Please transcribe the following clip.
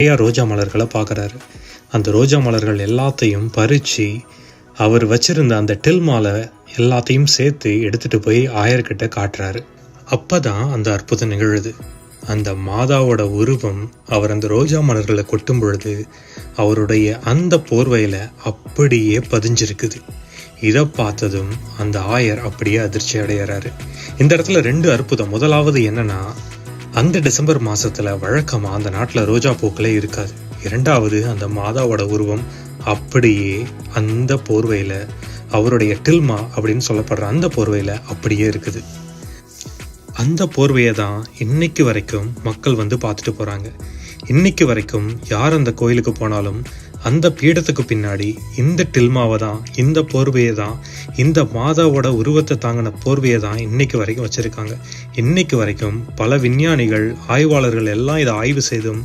நிறையா ரோஜா மலர்களை பார்க்குறாரு. அந்த ரோஜா மலர்கள் எல்லாத்தையும் பறித்து அவர் வச்சிருந்த அந்த டில்மால எல்லாத்தையும் சேர்த்து எடுத்துகிட்டு போய் ஆயர்கிட்ட காட்டுறாரு. அப்போ தான் அந்த அற்புதம் நிகழுது. அந்த மாதாவோட உருவம் அவர் அந்த ரோஜா மலர்களை கொட்டும் பொழுது அவருடைய அந்த போர்வையில் அப்படியே பதிஞ்சிருக்குது. இதை பார்த்ததும் அந்த ஆயர் அப்படியே அதிர்ச்சி அடைகிறாரு. இந்த இடத்துல 2 அற்புதம். முதலாவது என்னன்னா, அந்த டிசம்பர் மாசத்துல வழக்கமா அந்த நாட்டுல ரோஜா பூக்களே இருக்காது. 2வது, அந்த மாதாவோட உருவம் அப்படியே அந்த போர்வையில, அவருடைய டில்மா அப்படின்னு சொல்லப்படுற அந்த போர்வையில அப்படியே இருக்குது. அந்த போர்வையை தான் இன்னைக்கு வரைக்கும் மக்கள் வந்து பார்த்துட்டு போறாங்க. இன்னைக்கு வரைக்கும் யார் அந்த கோயிலுக்கு போனாலும் அந்த பீடத்துக்கு பின்னாடி இந்த டில்மாவை தான், இந்த போர்வையை தான், இந்த மாதாவோட உருவத்தை தாங்கின போர்வையை தான் இன்னைக்கு வரைக்கும் வச்சிருக்காங்க. இன்னைக்கு வரைக்கும் பல விஞ்ஞானிகள், ஆய்வாளர்கள் எல்லாம் இதை ஆய்வு செய்தும்